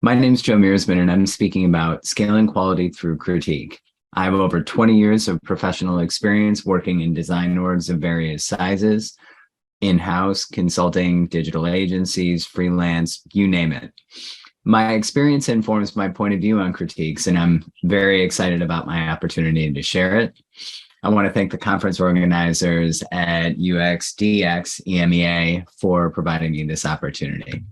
My name's Joe Meersman, and I'm speaking about scaling quality through critique. I have over 20 years of professional experience working in design orgs of various sizes, in-house, consulting, digital agencies, freelance, you name it. My experience informs my point of view on critiques, and I'm very excited about my opportunity to share it. I want to thank the conference organizers at UXDX EMEA for providing me this opportunity.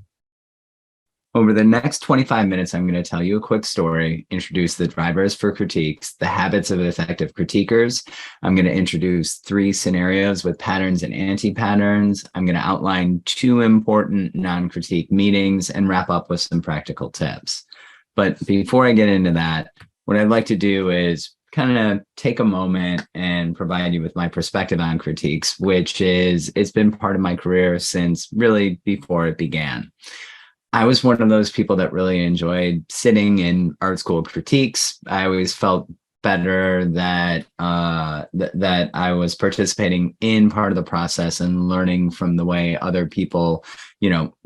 Over the next 25 minutes, I'm going to tell you a quick story, introduce the drivers for critiques, the habits of effective critiquers. I'm going to introduce 3 scenarios with patterns and anti-patterns. I'm going to outline 2 important non-critique meetings and wrap up with some practical tips. But before I get into that, what I'd like to do is kind of take a moment and provide you with my perspective on critiques, which is, it's been part of my career since really before it began. I was one of those people that really enjoyed sitting in art school critiques. I always felt better that that I was participating in part of the process and learning from the way other people,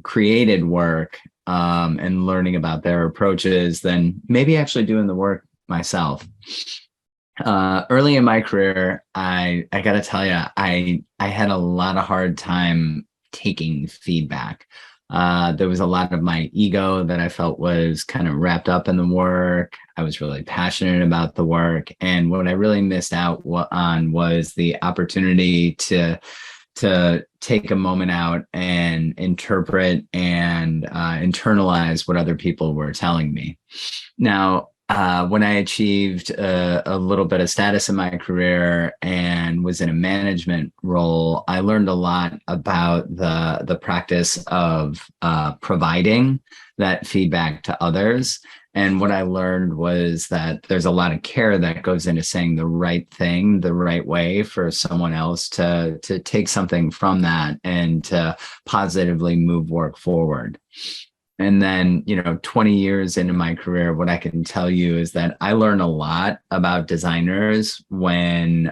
created work and learning about their approaches than maybe actually doing the work myself. Early in my career, I got to tell you, I had a lot of hard time taking feedback. There was a lot of my ego that I felt was kind of wrapped up in the work. I was really passionate about the work. And what I really missed out on was the opportunity to take a moment out and interpret and internalize what other people were telling me. Now, when I achieved a little bit of status in my career and was in a management role, I learned a lot about the practice of providing that feedback to others. And what I learned was that there's a lot of care that goes into saying the right thing the right way for someone else to take something from that and to positively move work forward. And then, 20 years into my career, what I can tell you is that I learned a lot about designers when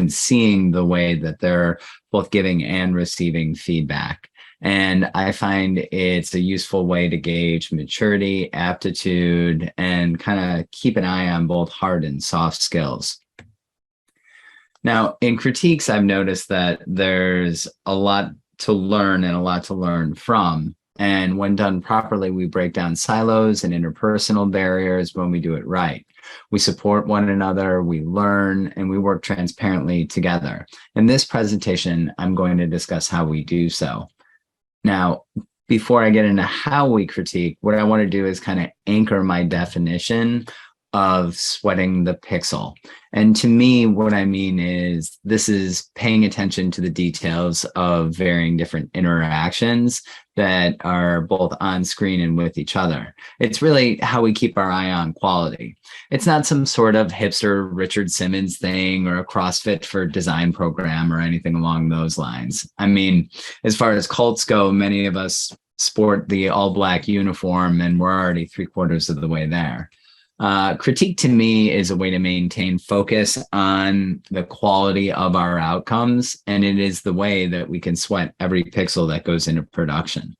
seeing the way that they're both giving and receiving feedback. And I find it's a useful way to gauge maturity, aptitude, and kind of keep an eye on both hard and soft skills. Now, in critiques, I've noticed that there's a lot to learn and a lot to learn from. And when done properly, we break down silos and interpersonal barriers when we do it right. We support one another, we learn, and we work transparently together. In this presentation, I'm going to discuss how we do so. Now, before I get into how we critique, what I want to do is kind of anchor my definition of sweating the pixel. And to me, what I mean is this is paying attention to the details of varying different interactions that are both on screen and with each other. It's really how we keep our eye on quality. It's not some sort of hipster Richard Simmons thing or a CrossFit for design program or anything along those lines. I mean, as far as cults go, many of us sport the all black uniform and we're already 3/4 of the way there. Critique to me is a way to maintain focus on the quality of our outcomes, and it is the way that we can sweat every pixel that goes into production.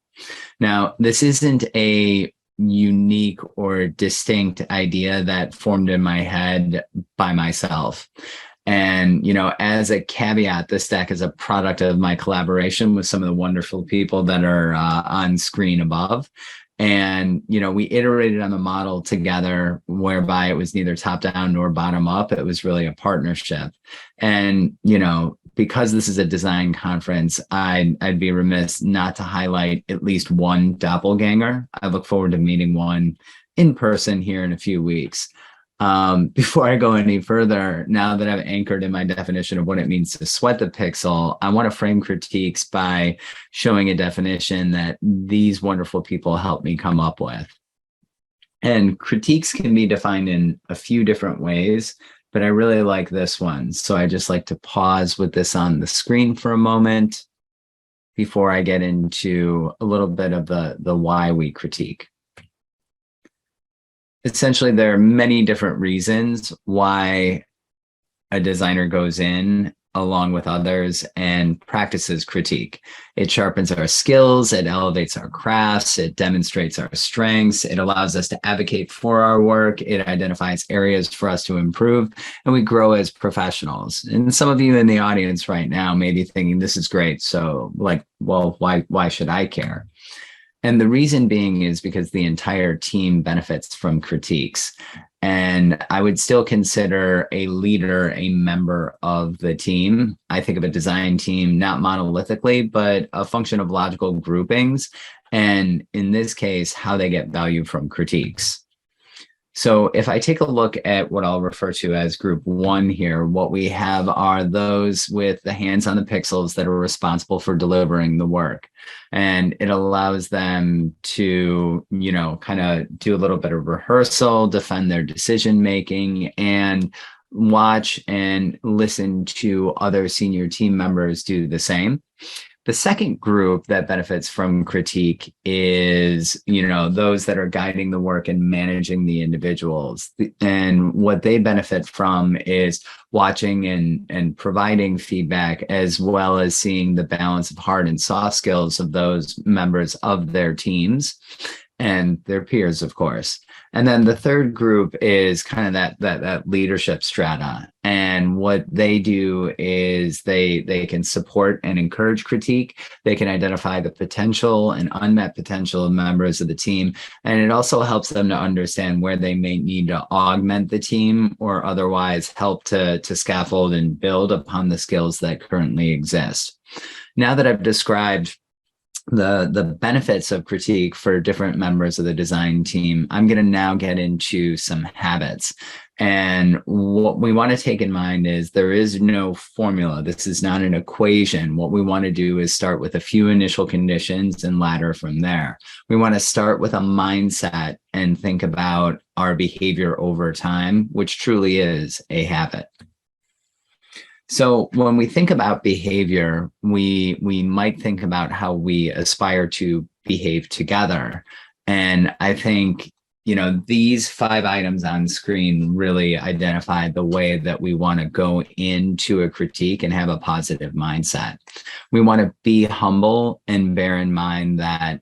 Now, this isn't a unique or distinct idea that formed in my head by myself. And, as a caveat, this deck is a product of my collaboration with some of the wonderful people that are on screen above. And, we iterated on the model together whereby it was neither top down nor bottom up. It was really a partnership. And, because this is a design conference, I'd be remiss not to highlight at least one doppelganger. I look forward to meeting one in person here in a few weeks. Before I go any further, now that I've anchored in my definition of what it means to sweat the pixel, I want to frame critiques by showing a definition that these wonderful people helped me come up with. And critiques can be defined in a few different ways, but I really like this one. So I just like to pause with this on the screen for a moment before I get into a little bit of the why we critique. Essentially, there are many different reasons why a designer goes in along with others and practices critique. It sharpens our skills, it elevates our crafts, it demonstrates our strengths, it allows us to advocate for our work, it identifies areas for us to improve, and we grow as professionals. And some of you in the audience right now may be thinking, this is great. So like, well, why should I care? And the reason being is because the entire team benefits from critiques. And I would still consider a leader a member of the team. I think of a design team not monolithically, but a function of logical groupings. And in this case, how they get value from critiques. So if I take a look at what I'll refer to as group one here, what we have are those with the hands on the pixels that are responsible for delivering the work. And it allows them to, kind of do a little bit of rehearsal, defend their decision making, and watch and listen to other senior team members do the same. The second group that benefits from critique is, those that are guiding the work and managing the individuals. And what they benefit from is watching and providing feedback, as well as seeing the balance of hard and soft skills of those members of their teams and their peers, of course. And then the third group is kind of that leadership strata. And what they do is they can support and encourage critique. They can identify the potential and unmet potential of members of the team. And it also helps them to understand where they may need to augment the team or otherwise help to scaffold and build upon the skills that currently exist. Now that I've described the benefits of critique for different members of the design team, I'm going to now get into some habits. And what we want to take in mind is there is no formula. This is not an equation. What we want to do is start with a few initial conditions and ladder from there. We want to start with a mindset and think about our behavior over time, which truly is a habit. So when we think about behavior, we might think about how we aspire to behave together. And I think, these 5 items on screen really identify the way that we want to go into a critique and have a positive mindset. We want to be humble and bear in mind that,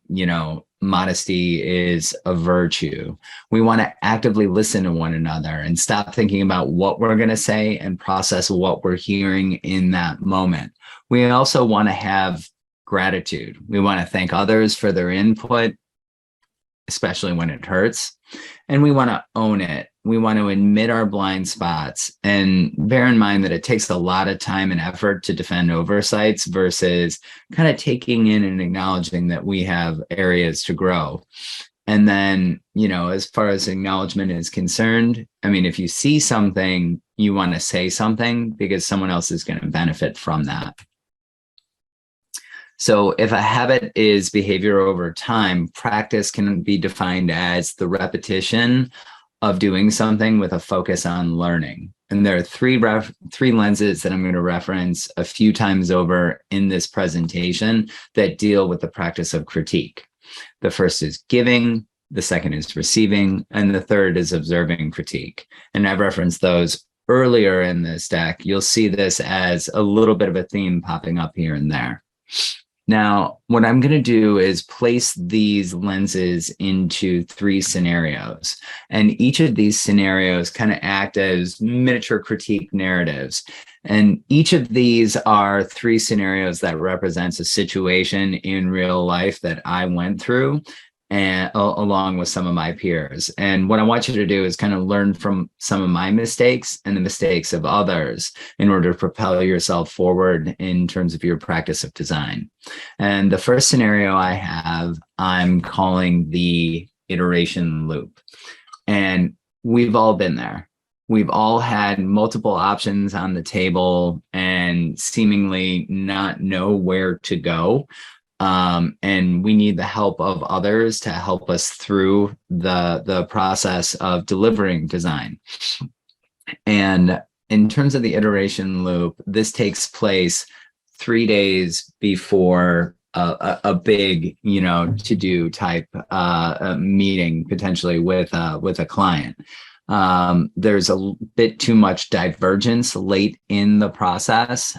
modesty is a virtue. We want to actively listen to one another and stop thinking about what we're going to say and process what we're hearing in that moment. We also want to have gratitude. We want to thank others for their input, especially when it hurts. And we want to own it. We want to admit our blind spots and bear in mind that it takes a lot of time and effort to defend oversights versus kind of taking in and acknowledging that we have areas to grow. And then, as far as acknowledgement is concerned, if you see something, you want to say something because someone else is going to benefit from that. So if a habit is behavior over time, practice can be defined as the repetition of doing something with a focus on learning. And there are three lenses that I'm going to reference a few times over in this presentation that deal with the practice of critique. The first is giving, the second is receiving, and the third is observing critique. And I've referenced those earlier in this deck. You'll see this as a little bit of a theme popping up here and there. Now, what I'm going to do is place these lenses into 3 scenarios, and each of these scenarios kind of act as miniature critique narratives. And each of these are 3 scenarios that represents a situation in real life that I went through, and along with some of my peers. And what I want you to do is kind of learn from some of my mistakes and the mistakes of others in order to propel yourself forward in terms of your practice of design. And the first scenario I have, I'm calling the iteration loop. And we've all been there. We've all had multiple options on the table and seemingly not know where to go. And we need the help of others to help us through the process of delivering design. And in terms of the iteration loop, this takes place 3 days before a big, to-do type meeting, potentially with a client. There's a bit too much divergence late in the process.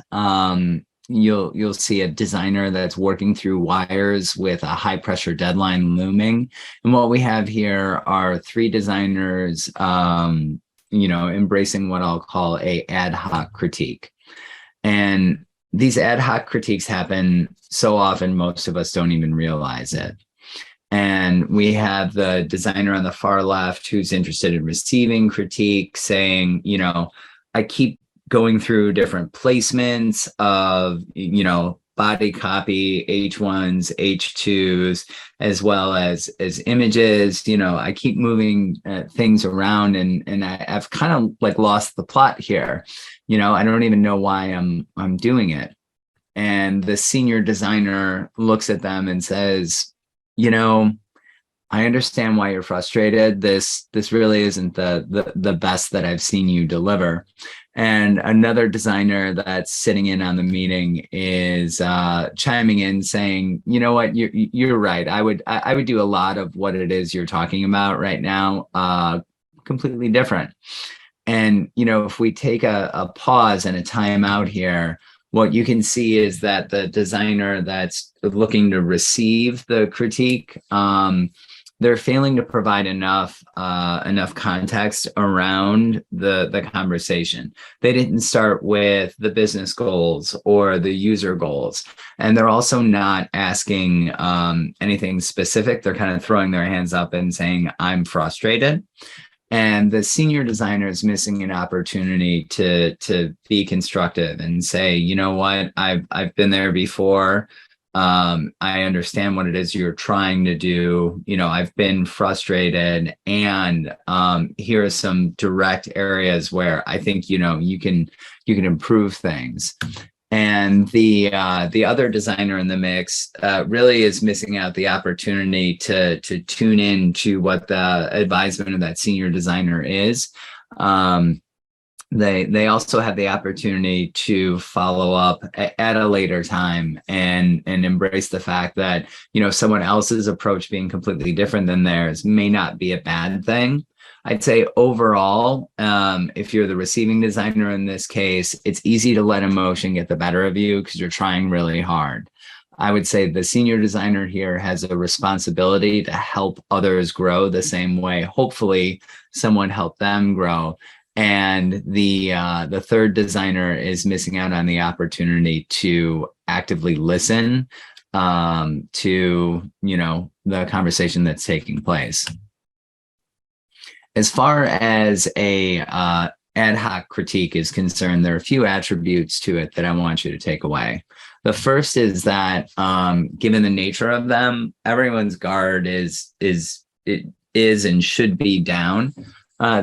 You'll see a designer that's working through wires with a high pressure deadline looming. And what we have here are three designers, embracing what I'll call a ad hoc critique. And these ad hoc critiques happen so often, most of us don't even realize it. And we have the designer on the far left who's interested in receiving critique, saying, I keep going through different placements of, body copy, H1s, H2s, as well as images. I keep moving things around, and I've kind of like lost the plot here. I don't even know why I'm doing it. And the senior designer looks at them and says, I understand why you're frustrated. This really isn't the best that I've seen you deliver. And another designer that's sitting in on the meeting is chiming in, saying, "You know what? You're right. I would do a lot of what it is you're talking about right now, completely different." And if we take a pause and a time out here, what you can see is that the designer that's looking to receive the critique, they're failing to provide enough context around the conversation. They didn't start with the business goals or the user goals, and they're also not asking anything specific. They're kind of throwing their hands up and saying, "I'm frustrated." And the senior designer is missing an opportunity to be constructive and say, "You know what? I've been there before. I understand what it is you're trying to do. I've been frustrated, and here are some direct areas where I think you can improve things." And the other designer in the mix really is missing out the opportunity to tune in to what the advisement of that senior designer is. They also have the opportunity to follow up at a later time and embrace the fact that someone else's approach being completely different than theirs may not be a bad thing. I'd say overall, if you're the receiving designer in this case, it's easy to let emotion get the better of you because you're trying really hard. I would say the senior designer here has a responsibility to help others grow the same way. Hopefully, someone helped them grow. And the third designer is missing out on the opportunity to actively listen to the conversation that's taking place. As far as a ad hoc critique is concerned, there are a few attributes to it that I want you to take away. The first is that, given the nature of them, everyone's guard is and should be down.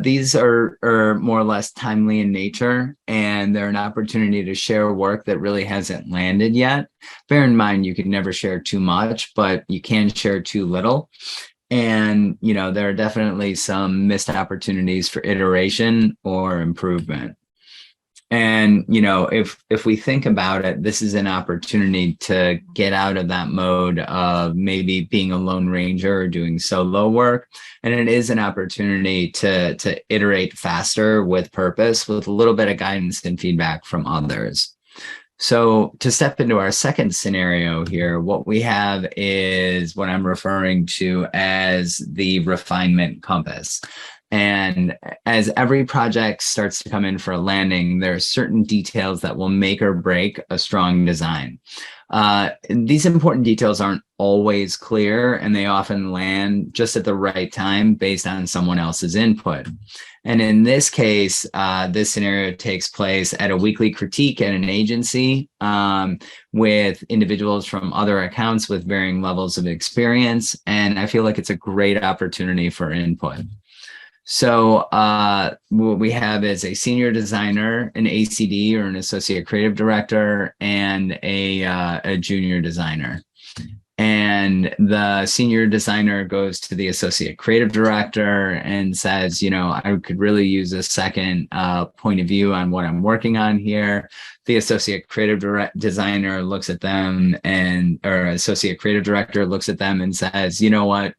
These are more or less timely in nature, and they're an opportunity to share work that really hasn't landed yet. Bear in mind, you can never share too much, but you can share too little. And, there are definitely some missed opportunities for iteration or improvement. And, if we think about it, this is an opportunity to get out of that mode of maybe being a lone ranger or doing solo work. And it is an opportunity to iterate faster with purpose, with a little bit of guidance and feedback from others. So to step into our second scenario here, what we have is what I'm referring to as the refinement compass. And as every project starts to come in for a landing, there are certain details that will make or break a strong design. These important details aren't always clear, and they often land just at the right time based on someone else's input. And in this case, this scenario takes place at a weekly critique at an agency with individuals from other accounts with varying levels of experience. And I feel like it's a great opportunity for input. So what we have is a senior designer, an ACD or an associate creative director, and a junior designer. And the senior designer goes to the associate creative director and says, I could really use a second point of view on what I'm working on here. The associate creative designer looks at them or associate creative director looks at them and says, you know what?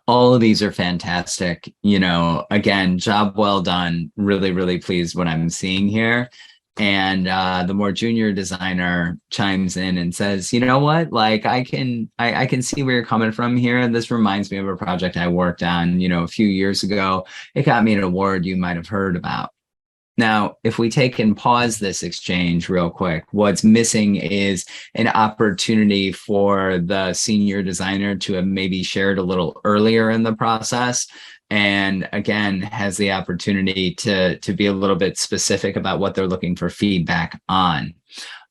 All of these are fantastic. Again, job well done. Really, really pleased what I'm seeing here. And the more junior designer chimes in and says, you know what, like I can see where you're coming from here. This reminds me of a project I worked on, a few years ago. It got me an award you might have heard about. Now, if we take and pause this exchange real quick, what's missing is an opportunity for the senior designer to have maybe shared a little earlier in the process, and again, has the opportunity to be a little bit specific about what they're looking for feedback on.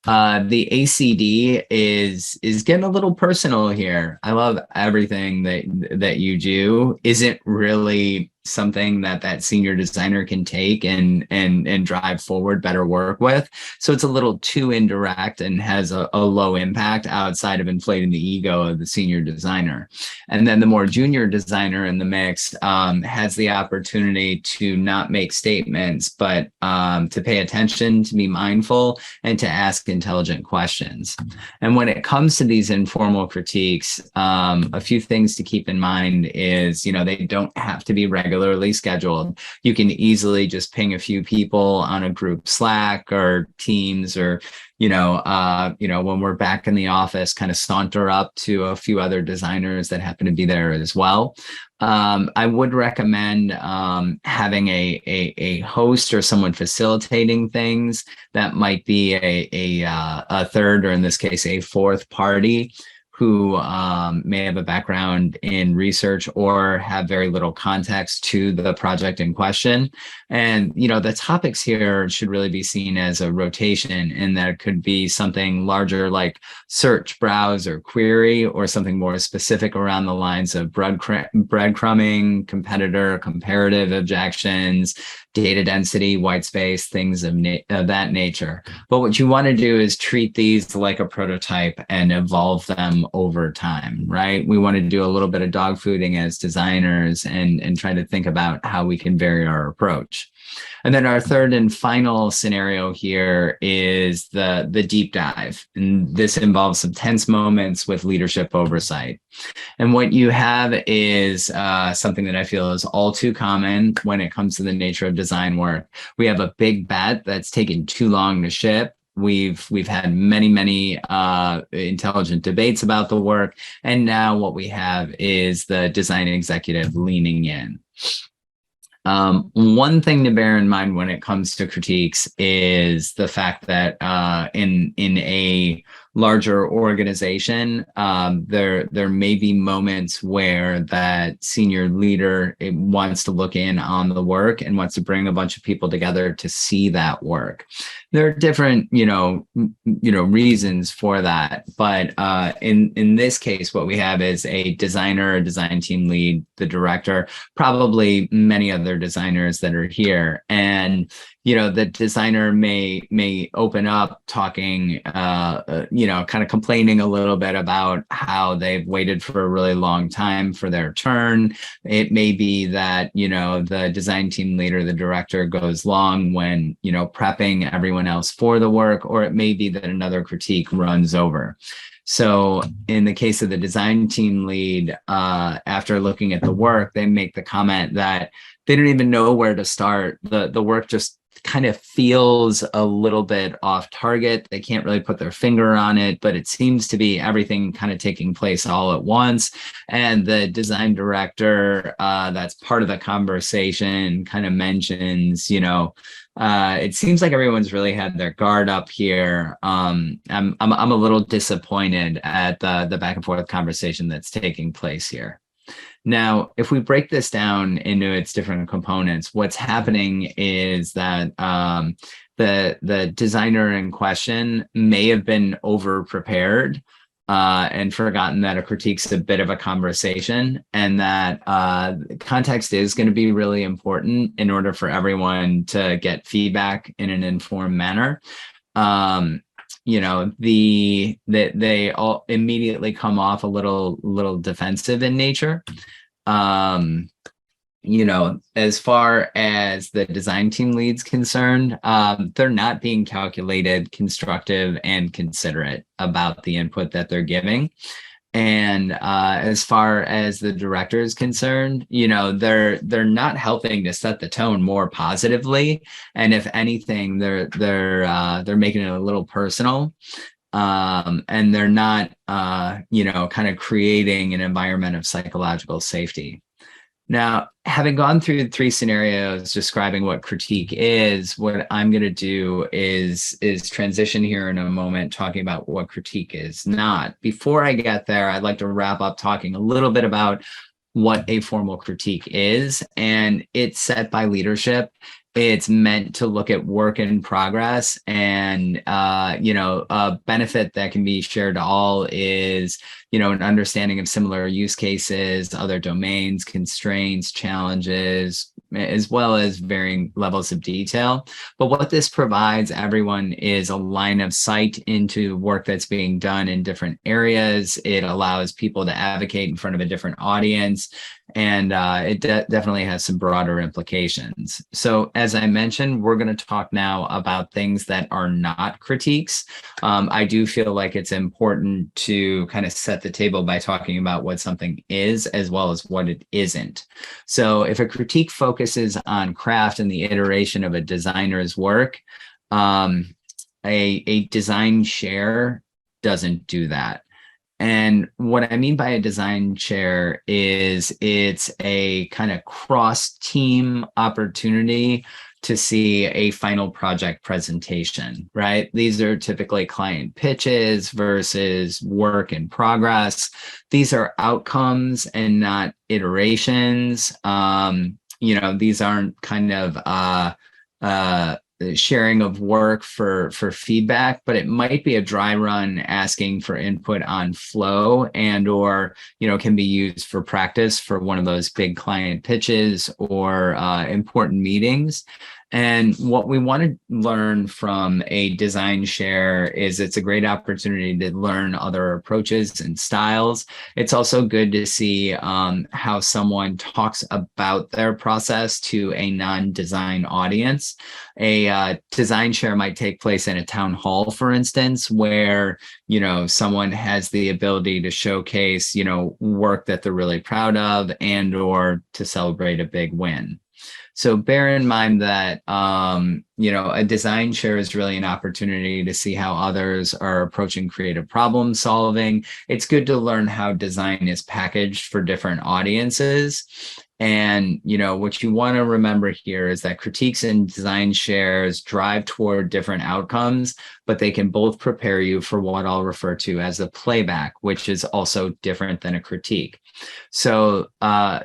The ACD is getting a little personal here. I love everything that you do. Isn't really something that senior designer can take and drive forward better work with. So it's a little too indirect and has a low impact outside of inflating the ego of the senior designer. And then the more junior designer in the mix has the opportunity to not make statements, but to pay attention, to be mindful, and to ask intelligent questions. And when it comes to these informal critiques, a few things to keep in mind is, they don't have to be regularly scheduled. You can easily just ping a few people on a group Slack or Teams, or when we're back in the office, kind of saunter up to a few other designers that happen to be there as well. I would recommend having a host or someone facilitating things. That might be a third, or in this case, a fourth party, who may have a background in research or have very little context to the project in question. And, the topics here should really be seen as a rotation, in that it could be something larger like search, browse, or query, or something more specific around the lines of breadcrumbing, competitor, comparative objections, data density, white space, things of that nature. But what you want to do is treat these like a prototype and evolve them over time, right? We want to do a little bit of dog fooding as designers and try to think about how we can vary our approach. And then our third and final scenario here is the deep dive. And this involves some tense moments with leadership oversight. And what you have is something that I feel is all too common when it comes to the nature of design work. We have a big bet that's taken too long to ship. We've had many intelligent debates about the work. And now what we have is the design executive leaning in. One thing to bear in mind when it comes to critiques is the fact that in a larger organization, there may be moments where that senior leader wants to look in on the work and wants to bring a bunch of people together to see that work. There are different, reasons for that. But in this case, what we have is a designer, a design team lead, the director, probably many other designers that are here. And the designer may open up talking, kind of complaining a little bit about how they've waited for a really long time for their turn. It may be that, the design team leader, the director, goes long when, prepping everyone else for the work, or it may be that another critique runs over. So in the case of the design team lead, after looking at the work, they make the comment that they don't even know where to start. The work just kind of feels a little bit off target. They can't really put their finger on it, but it seems to be everything kind of taking place all at once. And the design director, that's part of the conversation, kind of mentions, it seems like everyone's really had their guard up here. I'm a little disappointed at the back and forth conversation that's taking place here. Now, if we break this down into its different components, what's happening is that the designer in question may have been over prepared and forgotten that a critique's a bit of a conversation, and that context is going to be really important in order for everyone to get feedback in an informed manner. They all immediately come off a little defensive in nature. As far as the design team lead's concerned, they're not being calculated, constructive, and considerate about the input that they're giving. And as far as the director is concerned, they're not helping to set the tone more positively. And if anything, they're making it a little personal. And they're not, kind of creating an environment of psychological safety. Now, having gone through 3 scenarios describing what critique is, what I'm going to do is transition here in a moment talking about what critique is not. Before I get there, I'd like to wrap up talking a little bit about what a formal critique is, and it's set by leadership. It's meant to look at work in progress, and a benefit that can be shared to all is an understanding of similar use cases, other domains, constraints, challenges, as well as varying levels of detail. But what this provides everyone is a line of sight into work that's being done in different areas. It allows people to advocate in front of a different audience, and it definitely has some broader implications. So as I mentioned, we're going to talk now about things that are not critiques. I do feel like it's important to kind of set the table by talking about what something is as well as what it isn't. So if a critique focuses on craft and the iteration of a designer's work, a design share doesn't do that. And what I mean by a design chair is it's a kind of cross-team opportunity to see a final project presentation, right? These are typically client pitches versus work in progress. These are outcomes and not iterations. These aren't kind of sharing of work for feedback, but it might be a dry run asking for input on flow, and or can be used for practice for one of those big client pitches or important meetings. And what we want to learn from a design share is it's a great opportunity to learn other approaches and styles. It's also good to see how someone talks about their process to a non-design audience. A design share might take place in a town hall, for instance, where someone has the ability to showcase work that they're really proud of, and or to celebrate a big win. So bear in mind that, a design share is really an opportunity to see how others are approaching creative problem solving. It's good to learn how design is packaged for different audiences. And, what you want to remember here is that critiques and design shares drive toward different outcomes, but they can both prepare you for what I'll refer to as a playback, which is also different than a critique. So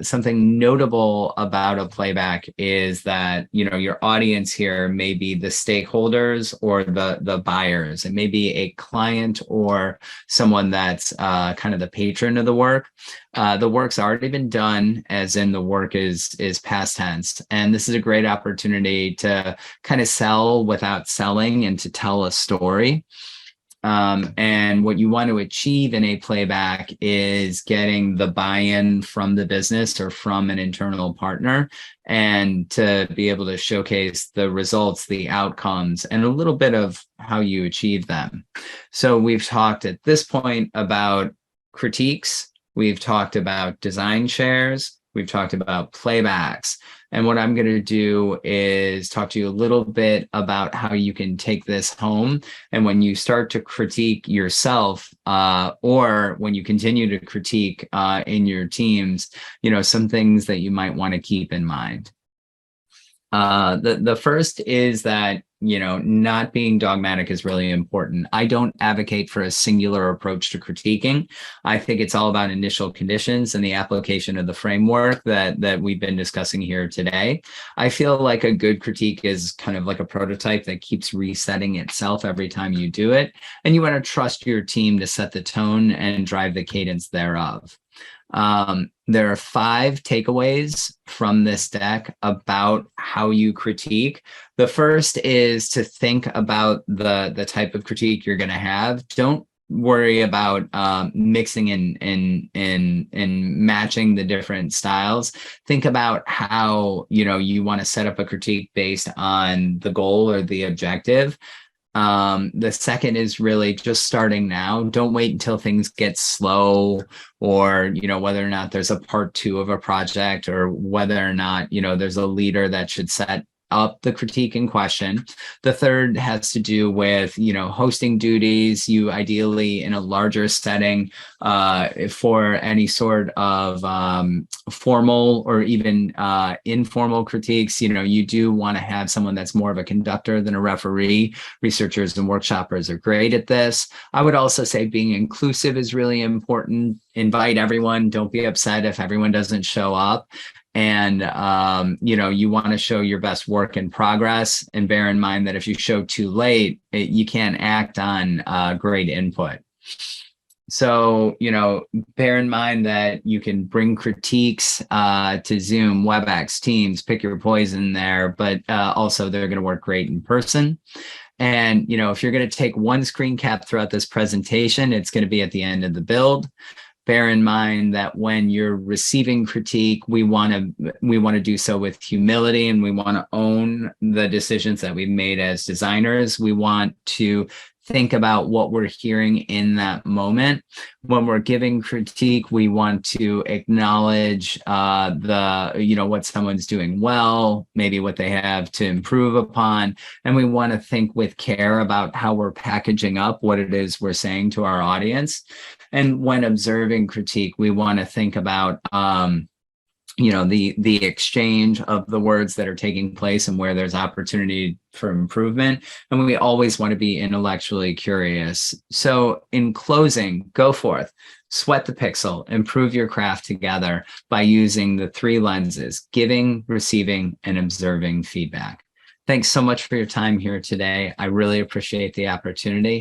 something notable about a playback is that, your audience here may be the stakeholders or the buyers. It may be a client or someone that's kind of the patron of the work. The work's already been done, as in the work is past tense. And this is a great opportunity to kind of sell without selling and to tell a story. And what you want to achieve in a playback is getting the buy-in from the business or from an internal partner, and to be able to showcase the results, the outcomes, and a little bit of how you achieve them. So we've talked at this point about critiques. We've talked about design shares. We've talked about playbacks. And what I'm going to do is talk to you a little bit about how you can take this home. And when you start to critique yourself, or when you continue to critique in your teams, some things that you might want to keep in mind. The first is that, not being dogmatic is really important. I don't advocate for a singular approach to critiquing. I think it's all about initial conditions and the application of the framework that we've been discussing here today. I feel like a good critique is kind of like a prototype that keeps resetting itself every time you do it. And you want to trust your team to set the tone and drive the cadence thereof. There are 5 takeaways from this deck about how you critique. The first is to think about the type of critique you're going to have. Don't worry about mixing and matching the different styles. Think about how you want to set up a critique based on the goal or the objective. The second is really just starting now. Don't wait until things get slow, or, whether or not there's a part two of a project, or whether or not, there's a leader that should set up the critique in question. The third has to do with, hosting duties, you ideally in a larger setting, for any sort of formal or even informal critiques. You do want to have someone that's more of a conductor than a referee. Researchers and workshoppers are great at this. I would also say being inclusive is really important. Invite everyone. Don't be upset if everyone doesn't show up. And, you want to show your best work in progress, and bear in mind that if you show too late, you can't act on great input. So, bear in mind that you can bring critiques to Zoom, WebEx, Teams, pick your poison there, but also they're going to work great in person. And, if you're going to take one screen cap throughout this presentation, it's going to be at the end of the build. Bear in mind that when you're receiving critique, we want to do so with humility, and we want to own the decisions that we've made as designers. We want to think about what we're hearing in that moment. When we're giving critique, we want to acknowledge what someone's doing well, maybe what they have to improve upon. And we want to think with care about how we're packaging up what it is we're saying to our audience. And when observing critique, we want to think about the exchange of the words that are taking place and where there's opportunity for improvement. And we always want to be intellectually curious. So in closing, go forth, sweat the pixel, improve your craft together by using the three lenses: giving, receiving, and observing feedback. Thanks so much for your time here today. I really appreciate the opportunity.